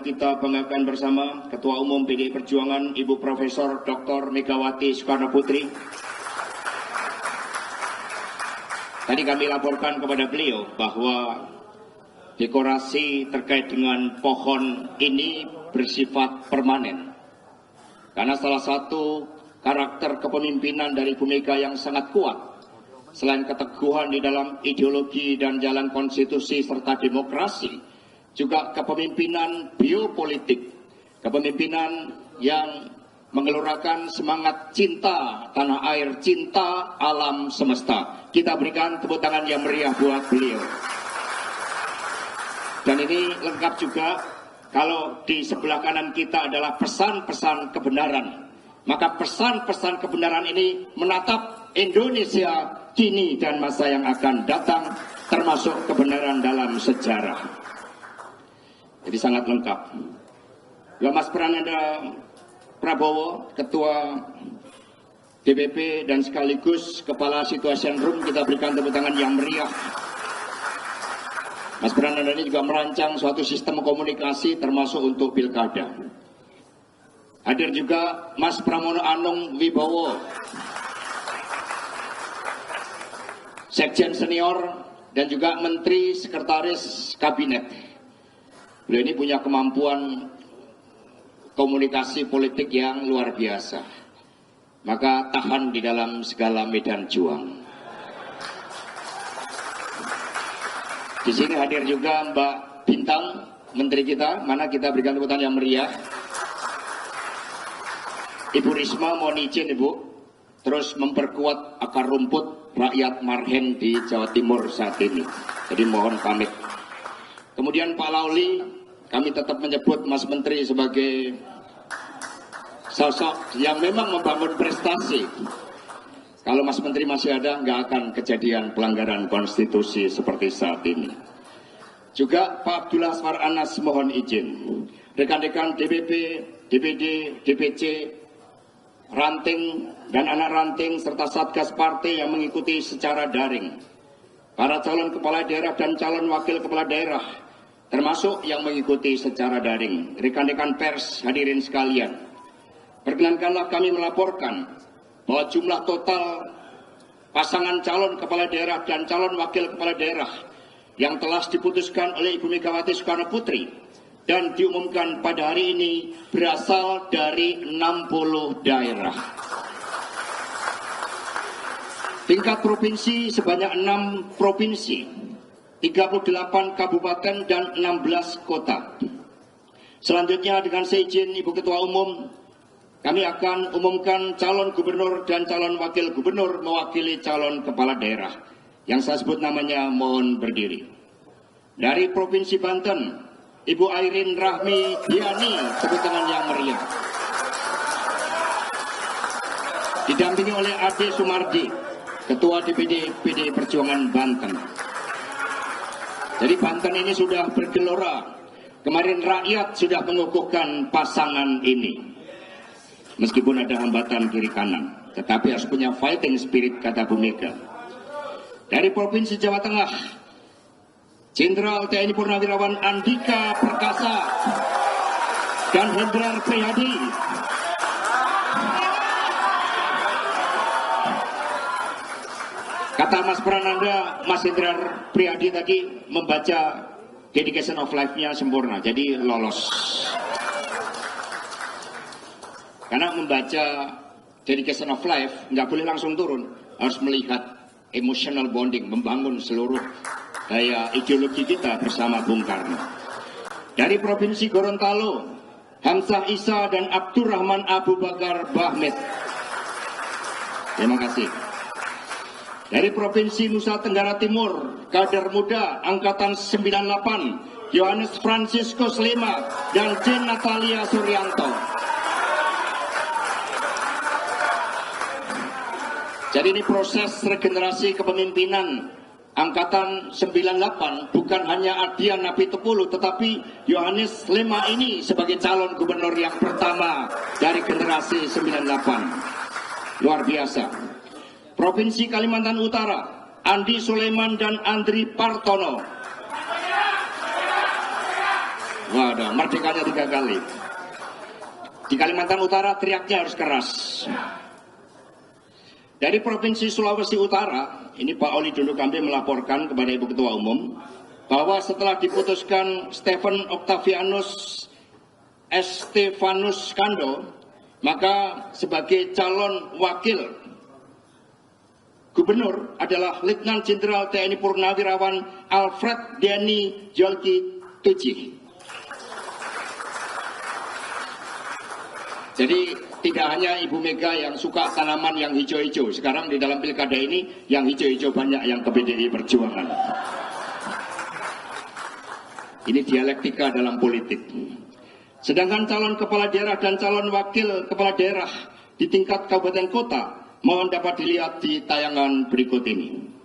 kita banggakan bersama Ketua Umum PDI Perjuangan Ibu Profesor Dr. Megawati Soekarno Putri. Tadi kami laporkan kepada beliau bahwa dekorasi terkait dengan pohon ini bersifat permanen. Karena salah satu karakter kepemimpinan dari Bu Mega yang sangat kuat, selain keteguhan di dalam ideologi dan jalan konstitusi serta demokrasi, juga kepemimpinan biopolitik, kepemimpinan yang mengeluarkan semangat cinta tanah air, cinta alam semesta. Kita berikan tepuk tangan yang meriah buat beliau. Dan ini lengkap juga kalau di sebelah kanan kita adalah pesan-pesan kebenaran. Maka pesan-pesan kebenaran ini menatap Indonesia kini dan masa yang akan datang, termasuk kebenaran dalam sejarah. Jadi sangat lengkap. Ya, Mas Prananda Prabowo, Ketua DPP dan sekaligus Kepala Situation Room, kita berikan tepuk tangan yang meriah. Mas Prananda ini juga merancang suatu sistem komunikasi termasuk untuk pilkada. Hadir juga Mas Pramono Anung Wibowo, Sekjen Senior dan juga Menteri Sekretaris Kabinet. Beliau ini punya kemampuan komunikasi politik yang luar biasa. Maka tahan di dalam segala medan juang. Di sini hadir juga Mbak Bintang, Menteri kita. Mana kita berikan tepuk tangan yang meriah. Ibu Risma, mohon izin Ibu, terus memperkuat akar rumput rakyat Marhen di Jawa Timur saat ini. Jadi mohon pamit. Kemudian Pak Lauli, kami tetap menyebut Mas Menteri sebagai sosok yang memang membangun prestasi. Kalau Mas Menteri masih ada, nggak akan kejadian pelanggaran konstitusi seperti saat ini. Juga Pak Abdullah Aswar Anas mohon izin. Rekan-rekan DPP, DPD, DPC, ranting dan anak ranting serta satgas partai yang mengikuti secara daring. Para calon kepala daerah dan calon wakil kepala daerah, termasuk yang mengikuti secara daring. Rekan-rekan pers hadirin sekalian, perkenankanlah kami melaporkan bahwa jumlah total pasangan calon kepala daerah dan calon wakil kepala daerah yang telah diputuskan oleh Ibu Megawati Soekarno Putri dan diumumkan pada hari ini berasal dari 60 daerah. Tingkat provinsi sebanyak 6 provinsi, 38 kabupaten dan 16 kota. Selanjutnya dengan seizin Ibu Ketua Umum, kami akan umumkan calon gubernur dan calon wakil gubernur mewakili calon kepala daerah. Yang saya sebut namanya mohon berdiri. Dari Provinsi Banten, Ibu Airin Rahmi Diani, tepuk tangan yang meriah. Didampingi oleh Ade Sumardi, Ketua DPD PDI Perjuangan Banten. Jadi Banten ini sudah bergelora. Kemarin rakyat sudah mengukuhkan pasangan ini. Meskipun ada hambatan kiri kanan, tetapi harus punya fighting spirit, kata Bu Mega. Dari Provinsi Jawa Tengah, Jenderal TNI Purnawirawan Andika Perkasa dan Hendrar Prihadi. Kata Mas Prananda, Mas Hendrar Prihadi tadi membaca dedication of life-nya sempurna, jadi lolos. Karena membaca dedication of life nggak boleh langsung turun, harus melihat emotional bonding, membangun seluruh daya ideologi kita bersama Bung Karno. Dari Provinsi Gorontalo, Hamzah Isa dan Abdurrahman Abu Bakar Bahmet. Terima kasih. Dari Provinsi Nusa Tenggara Timur, kader muda Angkatan 98, Yohanes Francisco Slema dan Jen Natalia Suryanto. Jadi ini proses regenerasi kepemimpinan Angkatan 98 bukan hanya Adian Napitupulu, tetapi Yohanes Slema ini sebagai calon gubernur yang pertama dari generasi 98. Luar biasa. Provinsi Kalimantan Utara, Andi Sulaiman dan Andri Partono. Waduh, merdekanya 3 kali. Di Kalimantan Utara teriaknya harus keras. Dari Provinsi Sulawesi Utara, ini Pak Oli Dondo Kambe melaporkan kepada Ibu Ketua Umum bahwa setelah diputuskan Stephen Octavianus Estefanus Kando, maka sebagai calon wakil gubernur adalah Letnan Jenderal TNI Purnawirawan Alfred Denny Jolki Tuji. Jadi tidak hanya Ibu Mega yang suka tanaman yang hijau-hijau. Sekarang di dalam pilkada ini yang hijau-hijau banyak yang ke PDI Perjuangan. Ini dialektika dalam politik. Sedangkan calon kepala daerah dan calon wakil kepala daerah di tingkat kabupaten kota mohon dapat dilihat di tayangan berikut ini.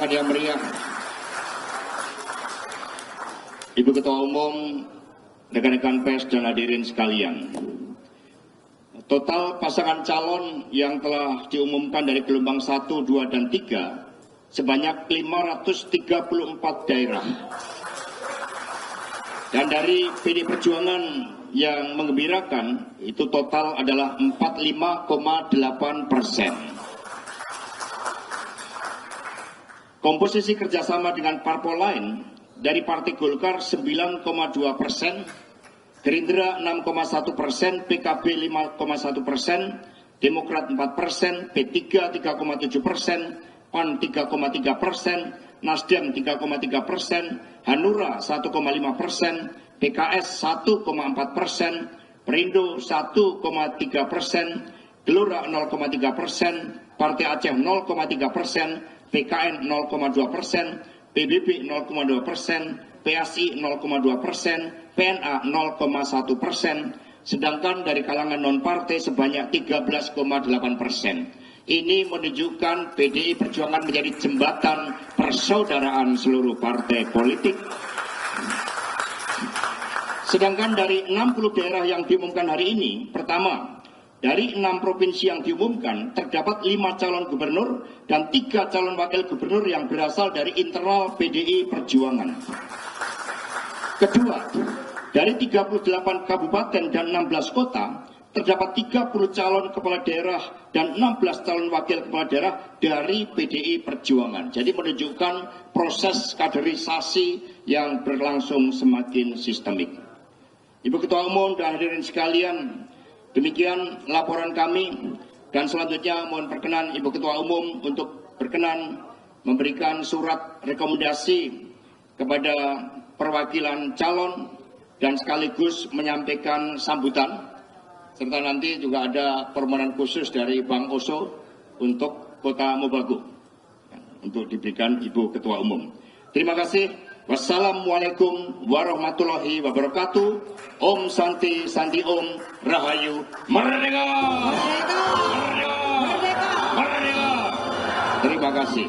sambutan yang meriah. Ibu Ketua Umum, rekan-rekan pers dan hadirin sekalian. Total pasangan calon yang telah diumumkan dari gelombang 1, 2, dan 3 sebanyak 534 daerah. Dan dari PD Perjuangan yang menggembirakan itu total adalah 45,8%. Komposisi kerjasama dengan parpol lain dari Partai Golkar 9,2%, Gerindra 6,1%, PKB 5,1%, Demokrat 4%, P3 3,7%, PAN 3,3%, Nasdem 3,3%, Hanura 1,5%, PKS 1,4%, Perindo 1,3%, Gelora 0,3%, Partai Aceh 0,3%, PKN 0,2%, PBB 0,2%, PSI 0,2%, PNA 0,1%, sedangkan dari kalangan non-partai sebanyak 13,8%. Ini menunjukkan PDI Perjuangan menjadi jembatan persaudaraan seluruh partai politik. Sedangkan dari 60 daerah yang diumumkan hari ini, pertama, dari 6 provinsi yang diumumkan, terdapat 5 calon gubernur dan 3 calon wakil gubernur yang berasal dari internal PDI Perjuangan. Kedua, dari 38 kabupaten dan 16 kota, terdapat 30 calon kepala daerah dan 16 calon wakil kepala daerah dari PDI Perjuangan. Jadi menunjukkan proses kaderisasi yang berlangsung semakin sistemik. Ibu Ketua Umum dan hadirin sekalian, demikian laporan kami, dan selanjutnya mohon perkenan Ibu Ketua Umum untuk berkenan memberikan surat rekomendasi kepada perwakilan calon dan sekaligus menyampaikan sambutan, serta nanti juga ada permohonan khusus dari Bang Oso untuk Kota Mobagu untuk diberikan Ibu Ketua Umum. Terima kasih. Wassalamualaikum warahmatullahi wabarakatuh. Om Santi Santi Om Rahayu Merdeka! Merdeka! Merdeka! Merdeka! Terima kasih.